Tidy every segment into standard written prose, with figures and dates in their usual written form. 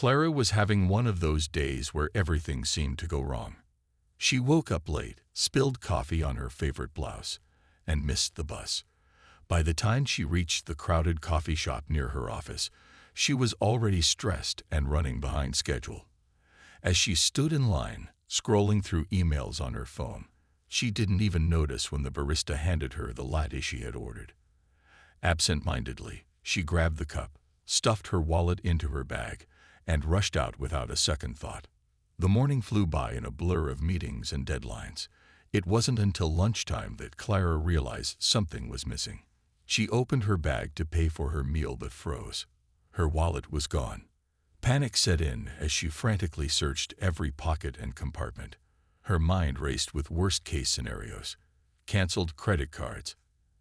Clara was having one of those days where everything seemed to go wrong. She woke up late, spilled coffee on her favorite blouse, and missed the bus. By the time she reached the crowded coffee shop near her office, she was already stressed and running behind schedule. As she stood in line, scrolling through emails on her phone, she didn't even notice when the barista handed her the latte she had ordered. Absent-mindedly, she grabbed the cup, stuffed her wallet into her bag, and rushed out without a second thought. The morning flew by in a blur of meetings and deadlines. It wasn't until lunchtime that Clara realized something was missing. She opened her bag to pay for her meal but froze. Her wallet was gone. Panic set in as she frantically searched every pocket and compartment. Her mind raced with worst-case scenarios. Canceled credit cards.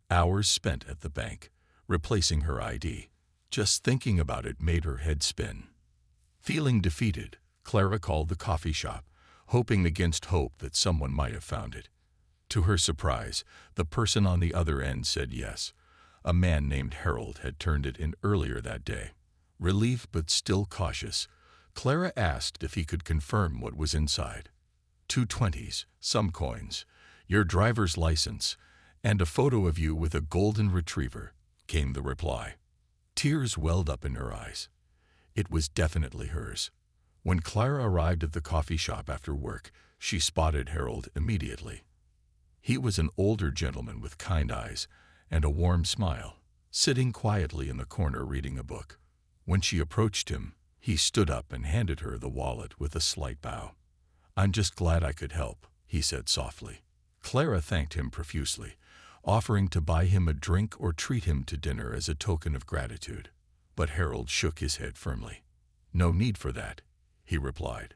Hours spent at the bank, replacing her ID. Just thinking about it made her head spin. Feeling defeated, Clara called the coffee shop, hoping against hope that someone might have found it. To her surprise, the person on the other end said yes. A man named Harold had turned it in earlier that day. Relieved but still cautious, Clara asked if he could confirm what was inside. 2 20s, some coins, your driver's license, and a photo of you with a golden retriever, came the reply. Tears welled up in her eyes. It was definitely hers. When Clara arrived at the coffee shop after work, she spotted Harold immediately. He was an older gentleman with kind eyes and a warm smile, sitting quietly in the corner reading a book. When she approached him, he stood up and handed her the wallet with a slight bow. "I'm just glad I could help," he said softly. Clara thanked him profusely, offering to buy him a drink or treat him to dinner as a token of gratitude. But Harold shook his head firmly. "No need for that," he replied.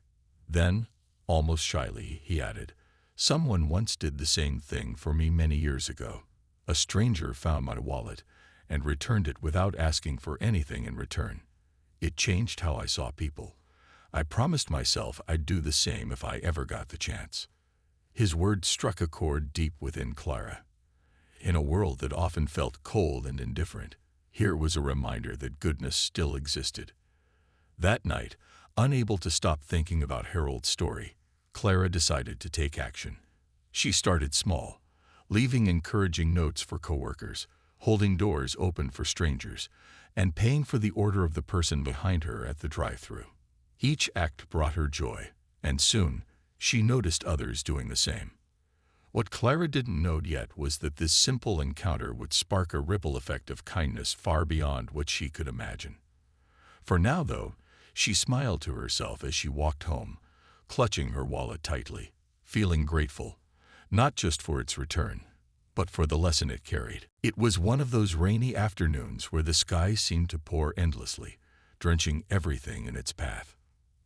Then, almost shyly, he added, "Someone once did the same thing for me many years ago. A stranger found my wallet and returned it without asking for anything in return. It changed how I saw people. I promised myself I'd do the same if I ever got the chance." His words struck a chord deep within Clara. In a world that often felt cold and indifferent, here was a reminder that goodness still existed. That night, unable to stop thinking about Harold's story, Clara decided to take action. She started small, leaving encouraging notes for coworkers, holding doors open for strangers, and paying for the order of the person behind her at the drive-thru. Each act brought her joy, and soon she noticed others doing the same. What Clara didn't know yet was that this simple encounter would spark a ripple effect of kindness far beyond what she could imagine. For now, though, she smiled to herself as she walked home, clutching her wallet tightly, feeling grateful, not just for its return, but for the lesson it carried. It was one of those rainy afternoons where the sky seemed to pour endlessly, drenching everything in its path.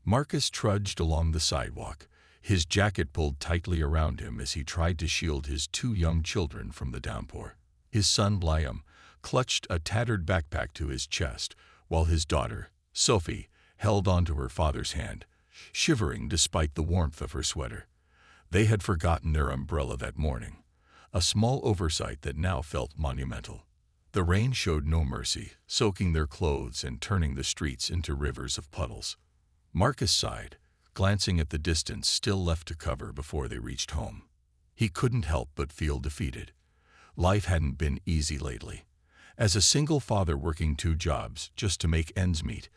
Marcus trudged along the sidewalk, his jacket pulled tightly around him as he tried to shield his 2 young children from the downpour. His son, Liam, clutched a tattered backpack to his chest, while his daughter, Sophie, held onto her father's hand, shivering despite the warmth of her sweater. They had forgotten their umbrella that morning, a small oversight that now felt monumental. The rain showed no mercy, soaking their clothes and turning the streets into rivers of puddles. Marcus sighed, glancing at the distance still left to cover before they reached home. He couldn't help but feel defeated. Life hadn't been easy lately. As a single father working 2 jobs just to make ends meet,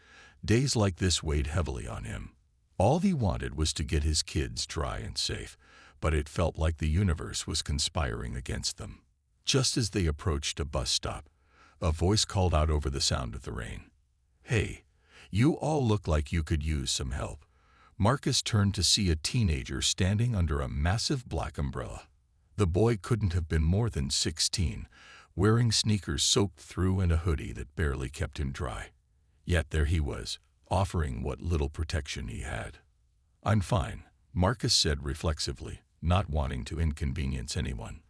days like this weighed heavily on him. All he wanted was to get his kids dry and safe, but it felt like the universe was conspiring against them. Just as they approached a bus stop, a voice called out over the sound of the rain. "Hey, you all look like you could use some help." Marcus turned to see a teenager standing under a massive black umbrella. The boy couldn't have been more than 16, wearing sneakers soaked through and a hoodie that barely kept him dry. Yet there he was, offering what little protection he had. "I'm fine," Marcus said reflexively, not wanting to inconvenience anyone.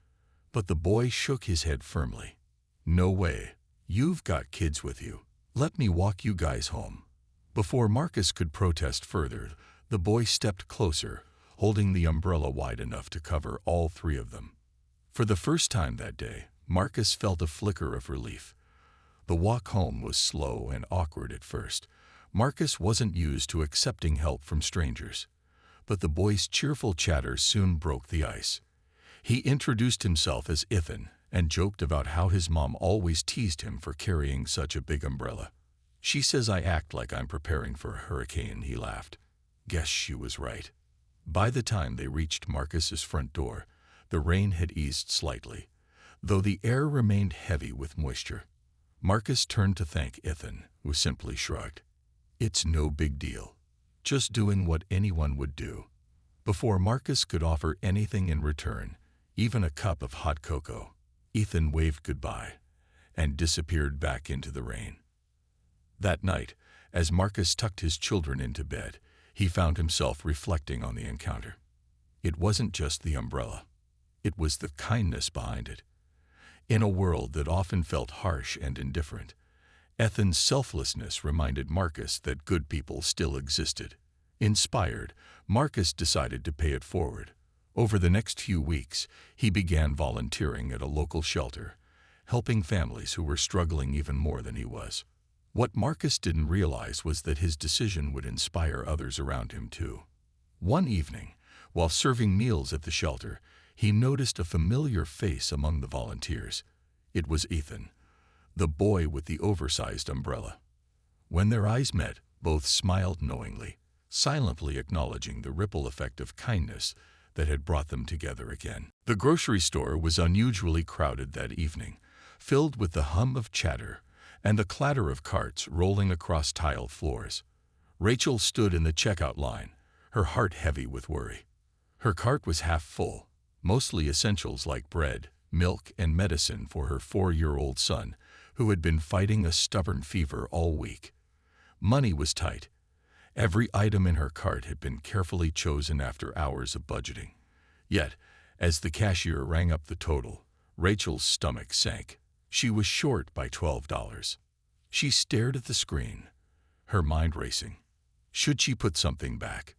But the boy shook his head firmly. "No way. You've got kids with you. Let me walk you guys home." Before Marcus could protest further, the boy stepped closer, holding the umbrella wide enough to cover all 3 of them. For the first time that day, Marcus felt a flicker of relief. The walk home was slow and awkward at first, Marcus wasn't used to accepting help from strangers, but the boy's cheerful chatter soon broke the ice. He introduced himself as Ethan and joked about how his mom always teased him for carrying such a big umbrella. "She says I act like I'm preparing for a hurricane," he laughed. Guess she was right. By the time they reached Marcus's front door, the rain had eased slightly, though the air remained heavy with moisture. Marcus turned to thank Ethan, who simply shrugged. "It's no big deal. Just doing what anyone would do." Before Marcus could offer anything in return, even a cup of hot cocoa, Ethan waved goodbye and disappeared back into the rain. That night, as Marcus tucked his children into bed, he found himself reflecting on the encounter. It wasn't just the umbrella. It was the kindness behind it. In a world that often felt harsh and indifferent, Ethan's selflessness reminded Marcus that good people still existed. Inspired, Marcus decided to pay it forward. Over the next few weeks, he began volunteering at a local shelter, helping families who were struggling even more than he was. What Marcus didn't realize was that his decision would inspire others around him too. One evening, while serving meals at the shelter, he noticed a familiar face among the volunteers. It was Ethan, the boy with the oversized umbrella. When their eyes met, both smiled knowingly, silently acknowledging the ripple effect of kindness that had brought them together again. The grocery store was unusually crowded that evening, filled with the hum of chatter and the clatter of carts rolling across tiled floors. Rachel stood in the checkout line, her heart heavy with worry. Her cart was half full, mostly essentials like bread, milk, and medicine for her 4-year-old son, who had been fighting a stubborn fever all week. Money was tight. Every item in her cart had been carefully chosen after hours of budgeting. Yet, as the cashier rang up the total, Rachel's stomach sank. She was short by $12. She stared at the screen, her mind racing. Should she put something back?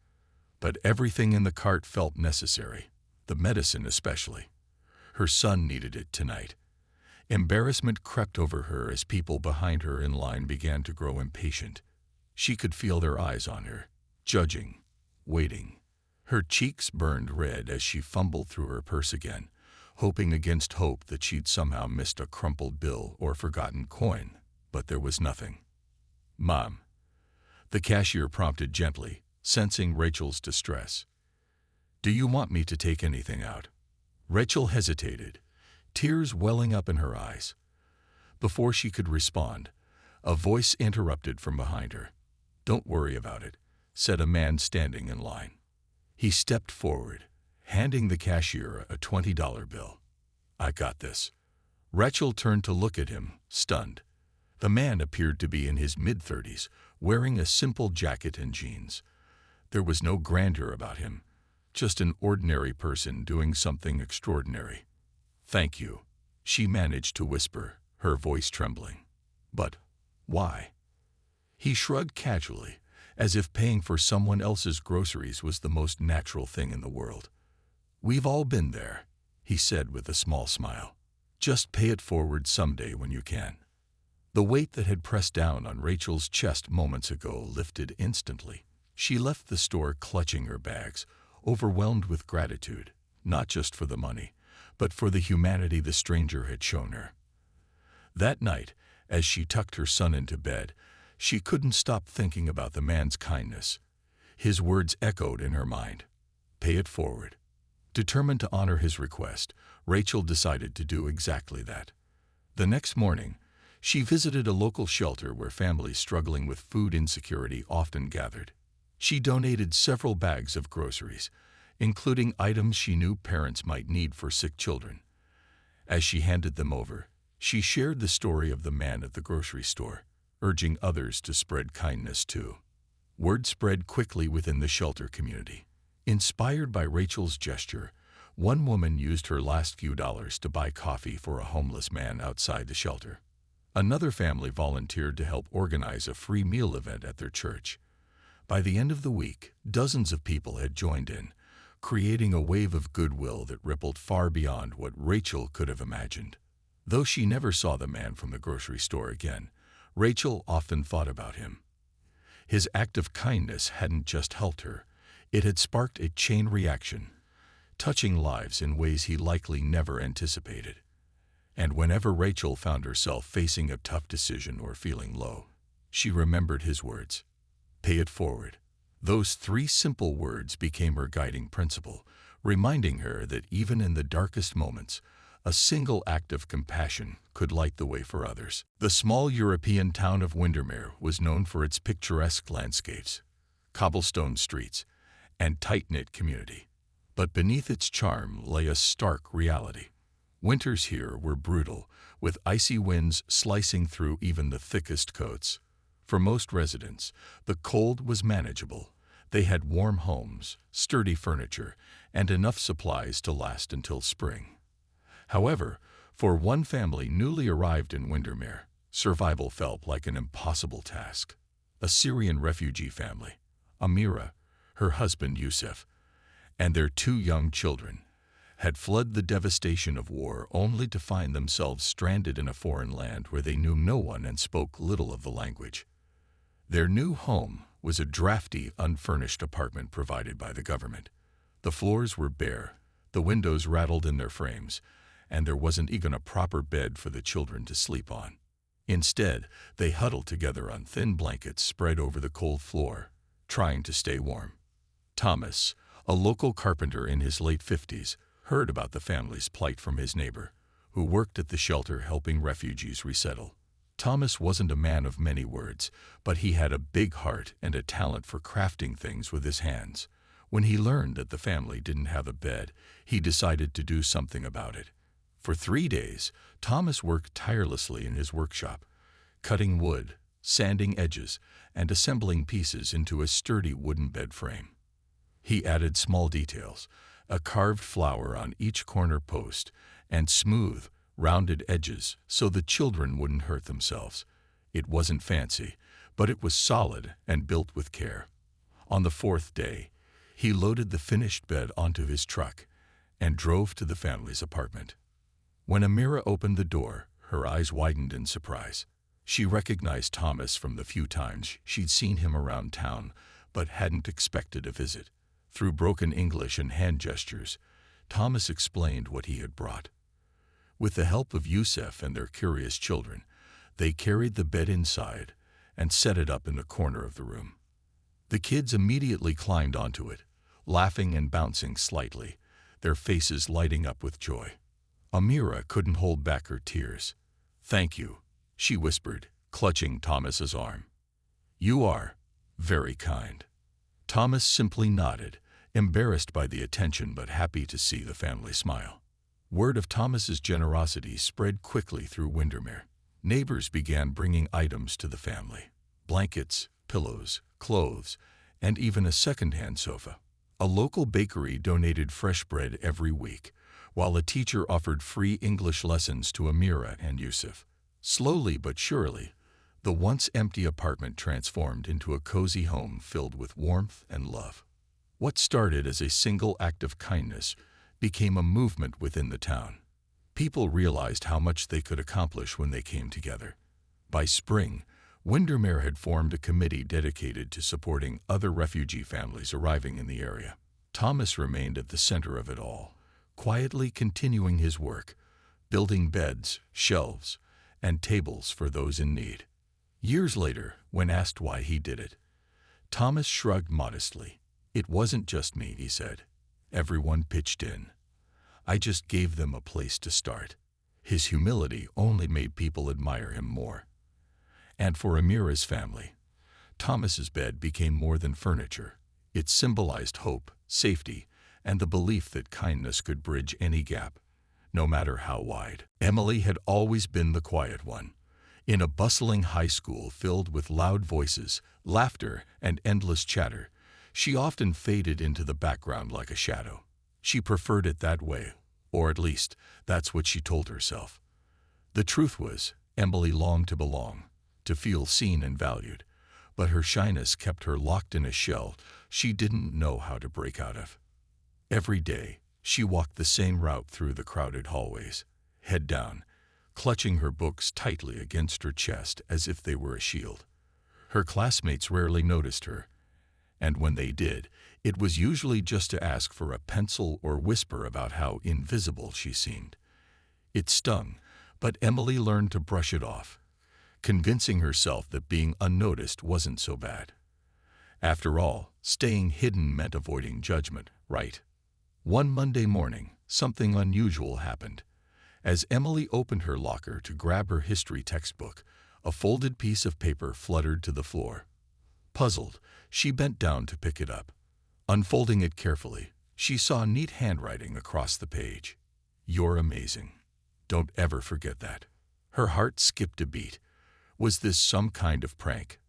But everything in the cart felt necessary, the medicine especially. Her son needed it tonight. Embarrassment crept over her as people behind her in line began to grow impatient. She could feel their eyes on her, judging, waiting. Her cheeks burned red as she fumbled through her purse again, hoping against hope that she'd somehow missed a crumpled bill or forgotten coin, but there was nothing. "Mom," the cashier prompted gently, sensing Rachel's distress. "Do you want me to take anything out?" Rachel hesitated, tears welling up in her eyes. Before she could respond, a voice interrupted from behind her. "Don't worry about it," said a man standing in line. He stepped forward, handing the cashier a $20 bill. "I got this." Rachel turned to look at him, stunned. The man appeared to be in his mid-30s, wearing a simple jacket and jeans. There was no grandeur about him, just an ordinary person doing something extraordinary. "Thank you," she managed to whisper, her voice trembling. "But why?" He shrugged casually, as if paying for someone else's groceries was the most natural thing in the world. "We've all been there," he said with a small smile. "Just pay it forward someday when you can." The weight that had pressed down on Rachel's chest moments ago lifted instantly. She left the store clutching her bags, overwhelmed with gratitude, not just for the money, but for the humanity the stranger had shown her. That night, as she tucked her son into bed, she couldn't stop thinking about the man's kindness. His words echoed in her mind. Pay it forward. Determined to honor his request, Rachel decided to do exactly that. The next morning, she visited a local shelter where families struggling with food insecurity often gathered. She donated several bags of groceries, including items she knew parents might need for sick children. As she handed them over, she shared the story of the man at the grocery store, urging others to spread kindness too. Word spread quickly within the shelter community. Inspired by Rachel's gesture, one woman used her last few dollars to buy coffee for a homeless man outside the shelter. Another family volunteered to help organize a free meal event at their church. By the end of the week, dozens of people had joined in, creating a wave of goodwill that rippled far beyond what Rachel could have imagined. Though she never saw the man from the grocery store again, Rachel often thought about him. His act of kindness hadn't just helped her, it had sparked a chain reaction, touching lives in ways he likely never anticipated. And whenever Rachel found herself facing a tough decision or feeling low, she remembered his words, "Pay it forward." Those three simple words became her guiding principle, reminding her that even in the darkest moments, a single act of compassion could light the way for others. The small European town of Windermere was known for its picturesque landscapes, cobblestone streets, and tight-knit community. But beneath its charm lay a stark reality. Winters here were brutal, with icy winds slicing through even the thickest coats. For most residents, the cold was manageable. They had warm homes, sturdy furniture, and enough supplies to last until spring. However, for one family newly arrived in Windermere, survival felt like an impossible task. A Syrian refugee family, Amira, her husband Yusuf, and their two young children, had fled the devastation of war only to find themselves stranded in a foreign land where they knew no one and spoke little of the language. Their new home was a drafty, unfurnished apartment provided by the government. The floors were bare, the windows rattled in their frames, and there wasn't even a proper bed for the children to sleep on. Instead, they huddled together on thin blankets spread over the cold floor, trying to stay warm. Thomas, a local carpenter in his late 50s, heard about the family's plight from his neighbor, who worked at the shelter helping refugees resettle. Thomas wasn't a man of many words, but he had a big heart and a talent for crafting things with his hands. When he learned that the family didn't have a bed, he decided to do something about it. For 3 days, Thomas worked tirelessly in his workshop, cutting wood, sanding edges, and assembling pieces into a sturdy wooden bed frame. He added small details, a carved flower on each corner post, and smooth, rounded edges so the children wouldn't hurt themselves. It wasn't fancy, but it was solid and built with care. On the 4th day, he loaded the finished bed onto his truck and drove to the family's apartment. When Amira opened the door, her eyes widened in surprise. She recognized Thomas from the few times she'd seen him around town, but hadn't expected a visit. Through broken English and hand gestures, Thomas explained what he had brought. With the help of Yusuf and their curious children, they carried the bed inside and set it up in the corner of the room. The kids immediately climbed onto it, laughing and bouncing slightly, their faces lighting up with joy. Amira couldn't hold back her tears. "Thank you," she whispered, clutching Thomas's arm. "You are very kind." Thomas simply nodded, embarrassed by the attention but happy to see the family smile. Word of Thomas's generosity spread quickly through Windermere. Neighbors began bringing items to the family: blankets, pillows, clothes, and even a second-hand sofa. A local bakery donated fresh bread every week, while a teacher offered free English lessons to Amira and Yusuf. Slowly but surely, the once empty apartment transformed into a cozy home filled with warmth and love. What started as a single act of kindness became a movement within the town. People realized how much they could accomplish when they came together. By spring, Windermere had formed a committee dedicated to supporting other refugee families arriving in the area. Thomas remained at the center of it all, quietly continuing his work, building beds, shelves, and tables for those in need. Years later, when asked why he did it, Thomas shrugged modestly. "It wasn't just me," he said. "Everyone pitched in. I just gave them a place to start." His humility only made people admire him more. And for Amira's family, Thomas's bed became more than furniture. It symbolized hope, safety, and the belief that kindness could bridge any gap, no matter how wide. Emily had always been the quiet one. In a bustling high school filled with loud voices, laughter, and endless chatter, she often faded into the background like a shadow. She preferred it that way, or at least, that's what she told herself. The truth was, Emily longed to belong, to feel seen and valued, but her shyness kept her locked in a shell she didn't know how to break out of. Every day, she walked the same route through the crowded hallways, head down, clutching her books tightly against her chest as if they were a shield. Her classmates rarely noticed her, and when they did, it was usually just to ask for a pencil or whisper about how invisible she seemed. It stung, but Emily learned to brush it off, convincing herself that being unnoticed wasn't so bad. After all, staying hidden meant avoiding judgment, right? One Monday morning, something unusual happened. As Emily opened her locker to grab her history textbook, a folded piece of paper fluttered to the floor. Puzzled, she bent down to pick it up. Unfolding it carefully, she saw neat handwriting across the page. "You're amazing. Don't ever forget that." Her heart skipped a beat. Was this some kind of prank?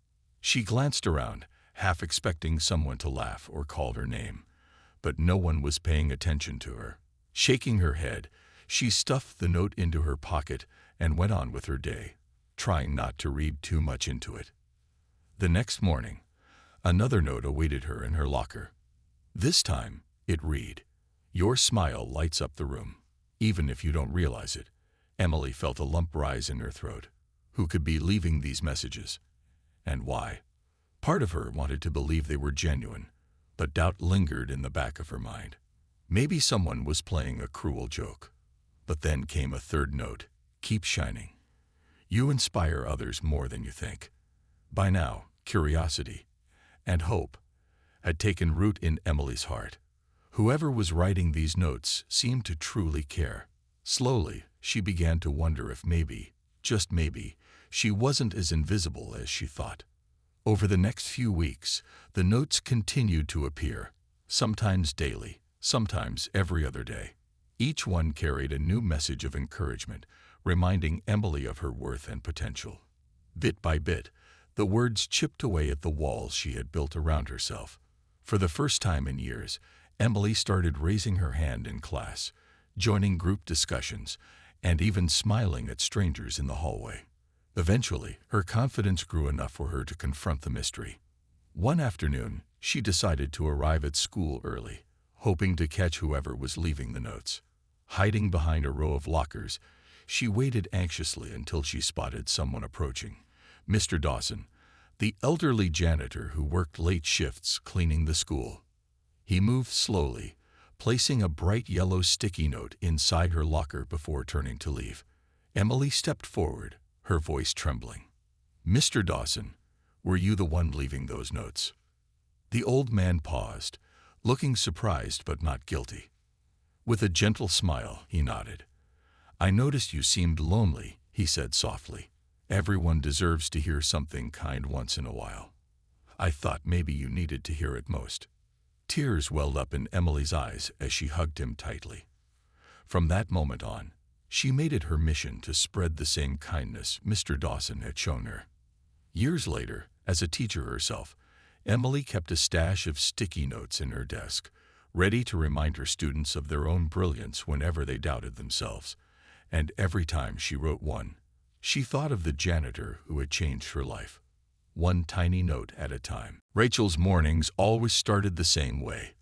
She glanced around, half expecting someone to laugh or call her name, but no one was paying attention to her. Shaking her head, she stuffed the note into her pocket and went on with her day, trying not to read too much into it. The next morning, another note awaited her in her locker. This time, it read, "Your smile lights up the room, even if you don't realize it." Emily felt a lump rise in her throat. Who could be leaving these messages? And why? Part of her wanted to believe they were genuine, but doubt lingered in the back of her mind. Maybe someone was playing a cruel joke. But then came a third note. "Keep shining. You inspire others more than you think." By now, curiosity and hope had taken root in Emily's heart. Whoever was writing these notes seemed to truly care. Slowly, she began to wonder if maybe, just maybe, she wasn't as invisible as she thought. Over the next few weeks, the notes continued to appear, sometimes daily, sometimes every other day. Each one carried a new message of encouragement, reminding Emily of her worth and potential. Bit by bit, the words chipped away at the walls she had built around herself. For the first time in years, Emily started raising her hand in class, joining group discussions, and even smiling at strangers in the hallway. Eventually, her confidence grew enough for her to confront the mystery. One afternoon, she decided to arrive at school early, hoping to catch whoever was leaving the notes. Hiding behind a row of lockers, she waited anxiously until she spotted someone approaching. Mr. Dawson, the elderly janitor who worked late shifts cleaning the school. He moved slowly, placing a bright yellow sticky note inside her locker before turning to leave. Emily stepped forward, her voice trembling. "Mr. Dawson, were you the one leaving those notes?" The old man paused, looking surprised but not guilty. With a gentle smile, he nodded. "I noticed you seemed lonely," he said softly. "Everyone deserves to hear something kind once in a while. I thought maybe you needed to hear it most." Tears welled up in Emily's eyes as she hugged him tightly. From that moment on, she made it her mission to spread the same kindness Mr. Dawson had shown her. Years later, as a teacher herself, Emily kept a stash of sticky notes in her desk, ready to remind her students of their own brilliance whenever they doubted themselves. And every time she wrote one, she thought of the janitor who had changed her life. One tiny note at a time. Rachel's mornings always started the same way.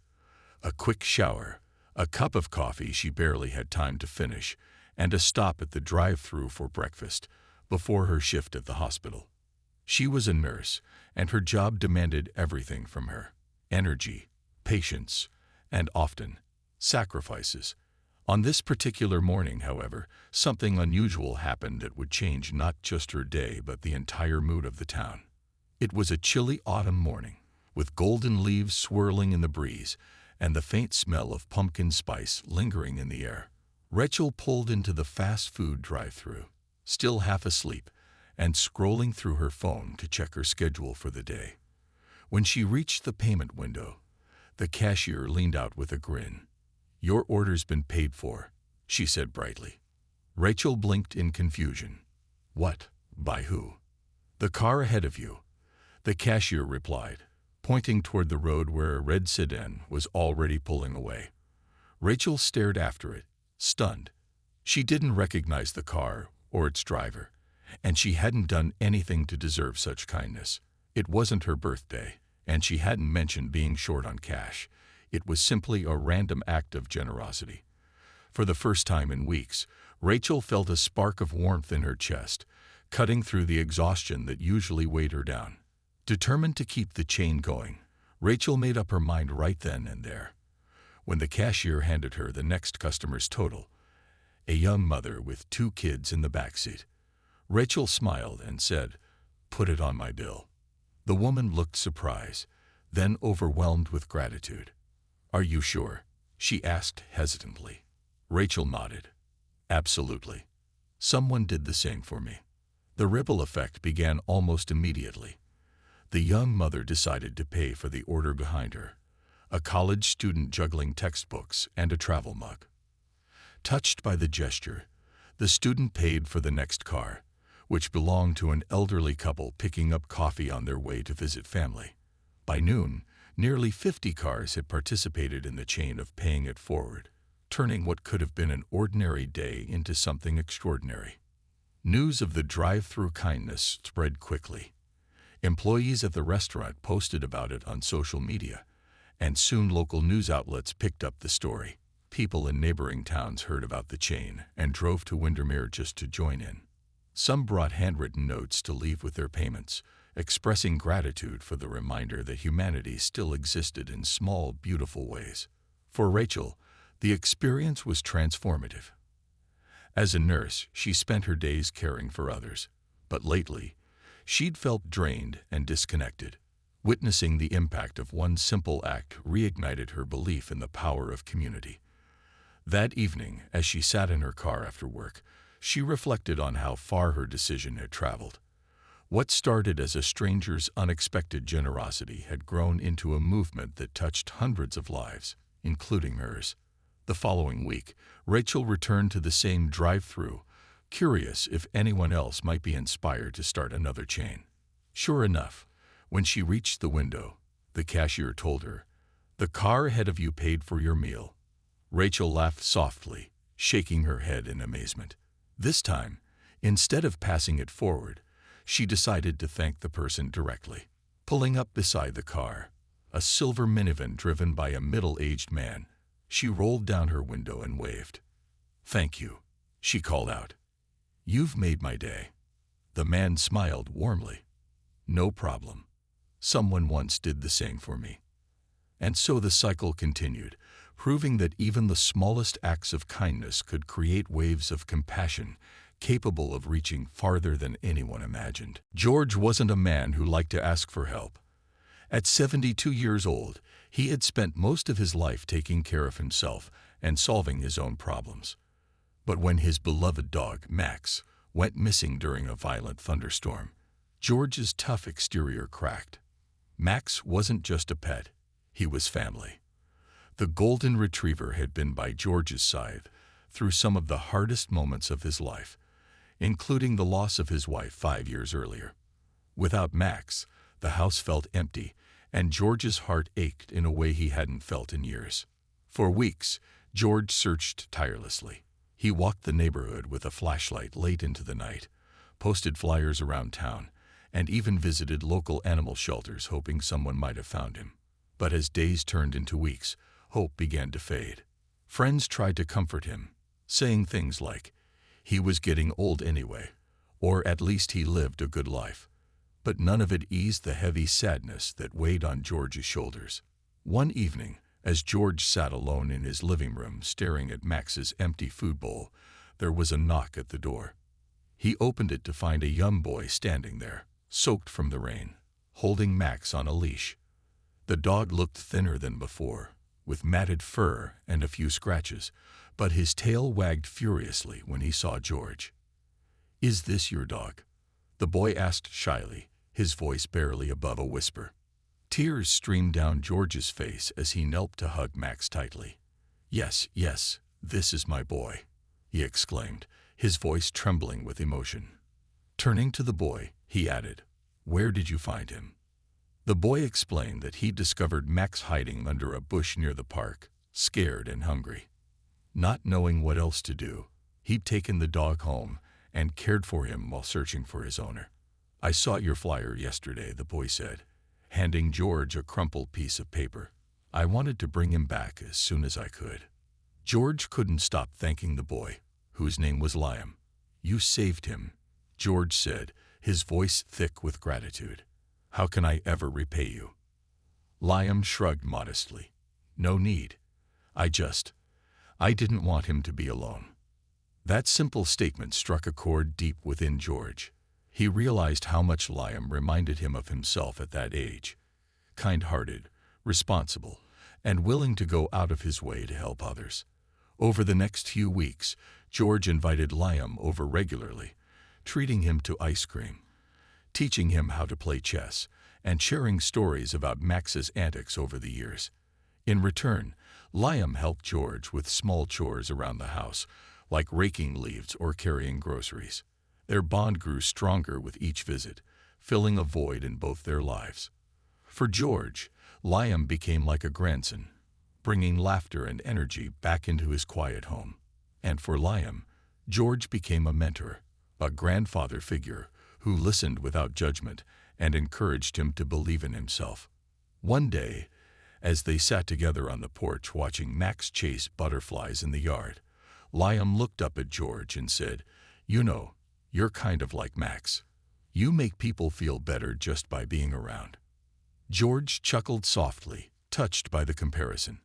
A quick shower, a cup of coffee she barely had time to finish, and a stop at the drive-thru for breakfast before her shift at the hospital. She was a nurse, and her job demanded everything from her: energy, patience, and often sacrifices. On this particular morning, however, something unusual happened that would change not just her day but the entire mood of the town. It was a chilly autumn morning, with golden leaves swirling in the breeze and the faint smell of pumpkin spice lingering in the air. Rachel pulled into the fast food drive-thru, still half asleep, and scrolling through her phone to check her schedule for the day. When she reached the payment window, the cashier leaned out with a grin. "Your order's been paid for," she said brightly. Rachel blinked in confusion. "What? By who?" "The car ahead of you," the cashier replied, pointing toward the road where a red sedan was already pulling away. Rachel stared after it, stunned. She didn't recognize the car or its driver, and she hadn't done anything to deserve such kindness. It wasn't her birthday, and she hadn't mentioned being short on cash. It was simply a random act of generosity. For the first time in weeks, Rachel felt a spark of warmth in her chest, cutting through the exhaustion that usually weighed her down. Determined to keep the chain going, Rachel made up her mind right then and there. When the cashier handed her the next customer's total, a young mother with 2 kids in the backseat, Rachel smiled and said, "Put it on my bill." The woman looked surprised, then overwhelmed with gratitude. "Are you sure?" she asked hesitantly. Rachel nodded. "Absolutely. Someone did the same for me." The ripple effect began almost immediately. The young mother decided to pay for the order behind her, a college student juggling textbooks and a travel mug. Touched by the gesture, the student paid for the next car, which belonged to an elderly couple picking up coffee on their way to visit family. By noon, nearly 50 cars had participated in the chain of paying it forward, turning what could have been an ordinary day into something extraordinary. News of the drive-through kindness spread quickly. Employees at the restaurant posted about it on social media, and soon local news outlets picked up the story. People in neighboring towns heard about the chain and drove to Windermere just to join in. Some brought handwritten notes to leave with their payments, expressing gratitude for the reminder that humanity still existed in small, beautiful ways. For Rachel, the experience was transformative. As a nurse, she spent her days caring for others, but lately, she'd felt drained and disconnected. Witnessing the impact of one simple act reignited her belief in the power of community. That evening, as she sat in her car after work, she reflected on how far her decision had traveled. What started as a stranger's unexpected generosity had grown into a movement that touched hundreds of lives, including hers. The following week, Rachel returned to the same drive-through, curious if anyone else might be inspired to start another chain. Sure enough, when she reached the window, the cashier told her, "The car ahead of you paid for your meal." Rachel laughed softly, shaking her head in amazement. This time, instead of passing it forward, she decided to thank the person directly. Pulling up beside the car, a silver minivan driven by a middle-aged man, she rolled down her window and waved. "Thank you," she called out. "You've made my day." The man smiled warmly. "No problem. Someone once did the same for me." And so the cycle continued, proving that even the smallest acts of kindness could create waves of compassion capable of reaching farther than anyone imagined. George wasn't a man who liked to ask for help. At 72 years old, he had spent most of his life taking care of himself and solving his own problems. But when his beloved dog, Max, went missing during a violent thunderstorm, George's tough exterior cracked. Max wasn't just a pet, he was family. The golden retriever had been by George's side through some of the hardest moments of his life, including the loss of his wife 5 years earlier. Without Max, the house felt empty, and George's heart ached in a way he hadn't felt in years. For weeks, George searched tirelessly. He walked the neighborhood with a flashlight late into the night, posted flyers around town, and even visited local animal shelters hoping someone might have found him. But as days turned into weeks, hope began to fade. Friends tried to comfort him, saying things like, he was getting old anyway, or at least he lived a good life. But none of it eased the heavy sadness that weighed on George's shoulders. One evening, as George sat alone in his living room staring at Max's empty food bowl, there was a knock at the door. He opened it to find a young boy standing there, soaked from the rain, holding Max on a leash. The dog looked thinner than before, with matted fur and a few scratches, but his tail wagged furiously when he saw George. "Is this your dog?" the boy asked shyly, his voice barely above a whisper. Tears streamed down George's face as he knelt to hug Max tightly. Yes, this is my boy," he exclaimed, his voice trembling with emotion. Turning to the boy, he added, "Where did you find him?" The boy explained that he'd discovered Max hiding under a bush near the park, scared and hungry. Not knowing what else to do, he'd taken the dog home and cared for him while searching for his owner. "I saw your flyer yesterday," the boy said, handing George a crumpled piece of paper. "I wanted to bring him back as soon as I could." George couldn't stop thanking the boy, whose name was Liam. "You saved him," George said, his voice thick with gratitude. How can I ever repay you?" Liam shrugged modestly. "No need. I didn't want him to be alone." That simple statement struck a chord deep within George. He realized how much Liam reminded him of himself at that age. Kind-hearted, responsible, and willing to go out of his way to help others. Over the next few weeks, George invited Liam over regularly, treating him to ice cream, teaching him how to play chess, and sharing stories about Max's antics over the years. In return, Liam helped George with small chores around the house, like raking leaves or carrying groceries. Their bond grew stronger with each visit, filling a void in both their lives. For George, Liam became like a grandson, bringing laughter and energy back into his quiet home. And for Liam, George became a mentor, a grandfather figure who listened without judgment and encouraged him to believe in himself. One day, as they sat together on the porch watching Max chase butterflies in the yard, Liam looked up at George and said, "You know, you're kind of like Max. You make people feel better just by being around." George chuckled softly, touched by the comparison.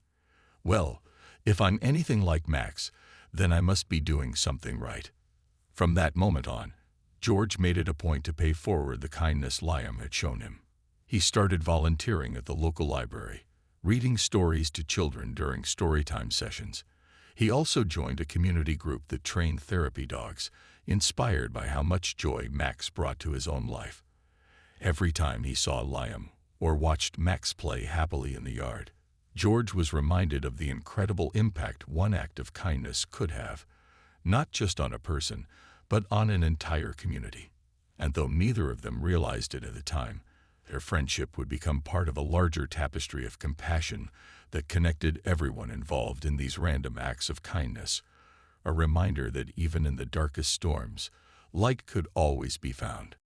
"Well, if I'm anything like Max, then I must be doing something right." From that moment on, George made it a point to pay forward the kindness Liam had shown him. He started volunteering at the local library, reading stories to children during storytime sessions. He also joined a community group that trained therapy dogs, inspired by how much joy Max brought to his own life. Every time he saw Liam or watched Max play happily in the yard, George was reminded of the incredible impact one act of kindness could have, not just on a person, but on an entire community. And though neither of them realized it at the time, their friendship would become part of a larger tapestry of compassion that connected everyone involved in these random acts of kindness, a reminder that even in the darkest storms, light could always be found.